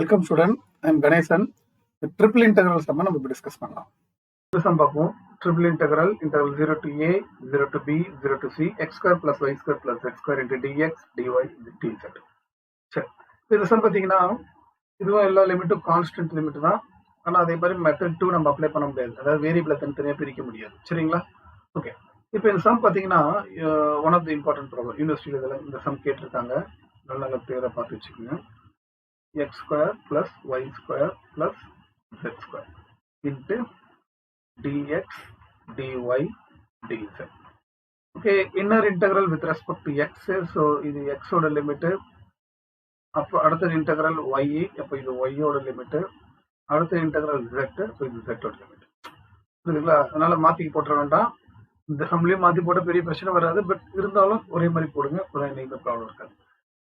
Welcome student, I am Ganeshan. The triple integral sum நம்ம discuss பண்ணலாம். இந்த sum பார்ப்போம். Triple integral 0 to a, 0 to b, 0 to c, x square plus y square plus z square into dx, dy, dz. சரி, இந்த sum பார்த்தீங்கன்னா இதுவும் எல்லா லிமிட்டும் constant limit தான். ஆனால் அதே மாதிரி மெத்தட் 2 நம்ம அப்ளை பண்ண முடியாது, அதாவது வேரியபிளை தனித்தனியாக பிரிக்க முடியாது. சரிங்களா? ஓகே, இப்போ இந்த சம் பார்த்தீங்கன்னா one of the important problem யூனிவர்சிட்டியில் இதில் இந்த சம் கேட்டிருக்காங்க. நல்லா கிளியராக பார்த்து வச்சுக்கோங்க. x square plus y square plus z square into dx, dy, dz. Okay, inner integral with respect to x, so இது x ஓட லிமிட். அப்போ அடுத்த இன்டெக்ரல் y, அப்போ இது y ஓட லிமிட். அடுத்த இன்டெக்ரல் z, அப்போ இது z ஓட லிமிட். புரியுதுங்களா? அதனால மாற்றி போட்டுற வேண்டாம். இந்த சம்லையும் மாற்றி போட்ட பெரிய பிரச்சனை வராது, பட் இருந்தாலும் ஒரே மாதிரி போடுங்க, இந்த ப்ராப்ளம் இருக்காது.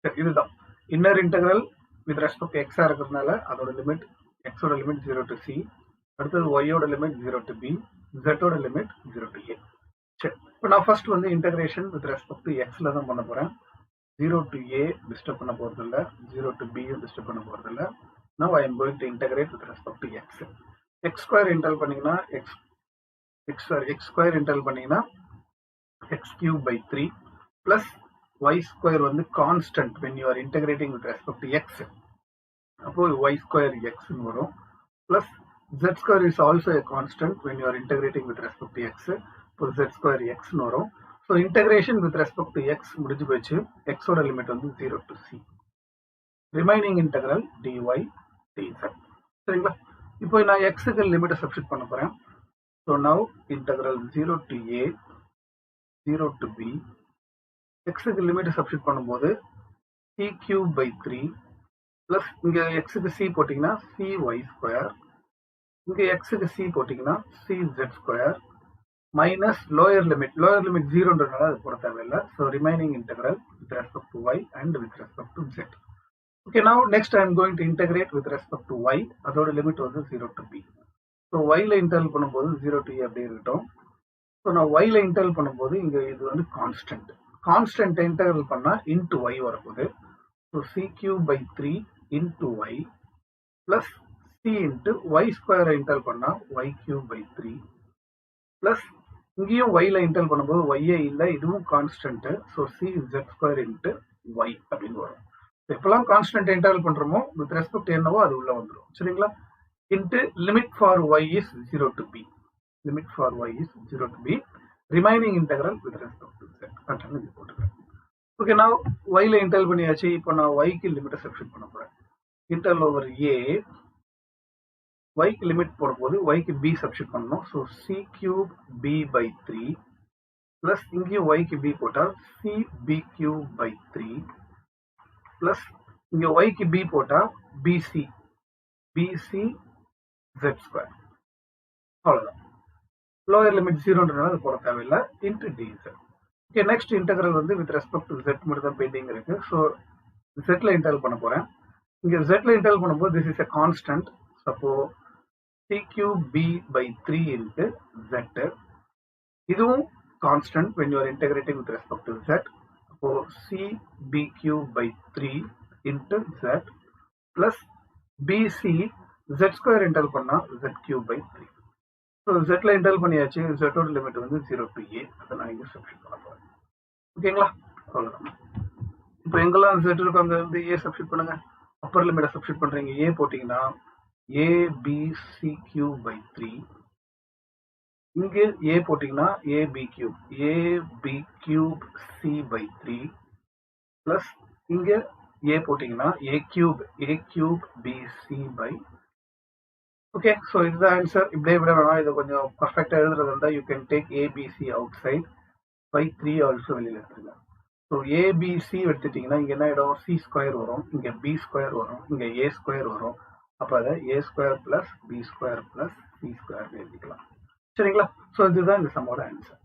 சரி, இதுதான் inner integral with respect to x இருக்கிறதுனால அதோட லிமிட் x ஓட லிமிட் 0 to c, அடுத்தது y ஓட லிமிட் 0 to b, z ஓட லிமிட் 0 to a. சரி, இப்போ நான் ஃபர்ஸ்ட் வந்து இன்டகிரேஷன் வித் ரெஸ்பெக்ட் டு எக்ஸ்ல தான் பண்ண போறேன். 0 to a டிஸ்டர்ப் பண்ண போறது இல்லை, 0 to b டிஸ்டர்ப் பண்ண போறது இல்லை. Now I am going to integrate with respect to x. x square Intel பண்ணீங்கன்னா x ஸ்கொயர் இன்டெல் பண்ணீங்கன்னா x cube by 3 plus y square வந்து constant when you are integrating with respect to x. அப்போ y square x வரும், plus z square is also a constant when you are integrating with respect to x. இப்போ z square x வரும். So integration with respect to x முடிஞ்சு போச்சு. x ஓட limit வந்து 0 to c. Remaining integral dy, dz. சரிங்களா? இப்போ நான் x க்கு லிமிட்டை சப்ஸ்டிட் பண்ண போறேன். So now integral 0 to a, 0 to b, x க்கு லிமிட் சப்ஸ்டிட் பண்ணும்போது c cube by 3 plus இங்க x க்கு c போட்டீங்கன்னா cy ஸ்கொயர், இங்க x க்கு c போட்டீங்கன்னா cz square minus lower limit 0ன்றதுனால அது போட தேவையில்லை. So remaining integral with respect to y and with respect to z. Okay, now next I am going to integrate with respect to y. அதோட limit வந்து 0 to b. So yல integral பண்ணும்போது 0 to a அப்படியே இருக்கட்டும். So நான் yல integral பண்ணும்போது இங்க இது வந்து கான்ஸ்டன்ட். கான்ஸ்டன்ட் இன்டெகிரல் பண்ணா இன்டு y வரப்போகுது. So c cube by 3 into y plus c into y ஸ்கொயரை இன்டெகிரல் பண்ணா y cube by 3 பிளஸ் இங்கேயும் yல இன்டெகிரல் பண்ணும்போது y இல்லை, இதுவும் constant. So c z square into y அப்படின்னு வரும். எப்பெல்லாம் கான்ஸ்டன்ட் இன்டெகிரல் பண்றோமோ வித் ரெஸ்பெக்ட் என்னவோ அது உள்ள வந்துடும். சரிங்களா? Into limit for y is 0 to b. Limit for y is 0 to b. Remaining integral with respect to z. கரெக்டாக இது போட்டுக்கிறேன். ஓகே, நான் yல இன்டெகிரல் பண்ணியாச்சு. இப்போ நான் yக்கு லிமிட்டை சப்ஸ்டிட் பண்ண போறேன். இன்டெகிரல் ஓவர் a, yக்கு லிமிட் போடும்போது yக்கு b சப்ஸ்டிட் பண்ணணும். So c cube b by 3 plus இங்கேயும் yக்கு b போட்டால் c b cube by 3 plus இங்க yக்கு b போட்டா bc z ஸ்கொயர். அவ்வளவுதான். லோயர் லிமிட் 0ன்றதுனால அது போட தேவையில்லை. Into dz. Okay, next integral வந்து வித் ரெஸ்பெக்ட் டு z மட்டும் தான் பெண்டிங் இருக்கு. ஸோ zல இன்டெகிரல் பண்ண போறேன். இங்க zல இன்டெகிரல் பண்ணும்போது திஸ் இஸ் எ கான்ஸ்டன்ட். அப்போ c cube b by 3 into z. இதுவும் constant when you are integrating with respect to z. அப்போ c b cube by 3 into z plus bc z square integral பண்ணா z cube by 3. So zல integral பண்ணியாச்சு. z ஓட limit வந்து 0 to a. அதை நான் இங்க சப்ஸ்டிட் பண்ண போறேன். ஓகேங்களா? அவ்வளவுதான். இப்போ எங்கெல்லாம் z இருக்கும் அங்க வந்து a சப்ஸ்டிட் பண்ணுங்க. அப்பர் லிமிட்டை சப்ஸ்டிட் பண்றீங்க. a போட்டீங்கன்னா a b c cube by 3. இங்க a போட்டீங்கன்னா a b cube c by 3 plus இங்க a போட்டீங்கன்னா a cube b c by. Okay, so இதுதான் ஆன்சர். இப்படியே விட வேணாம், இதை கொஞ்சம் பர்ஃபெக்டாக எழுதுறது இருந்தால் you can take abc outside by 3 also வெளியில் எடுத்துருங்க. ஸோ abc எடுத்துட்டிங்கன்னா இங்கே என்ன ஆகிடும்? c ஸ்கொயர் வரும், இங்கே b ஸ்கொயர் வரும், இங்கே a ஸ்கொயர் வரும். அப்போ அதை a square plus b square plus c square எழுதிக்கலாம். சரிங்களா? ஸோ இதுதான் இந்த சம்மோட ஆன்சர்.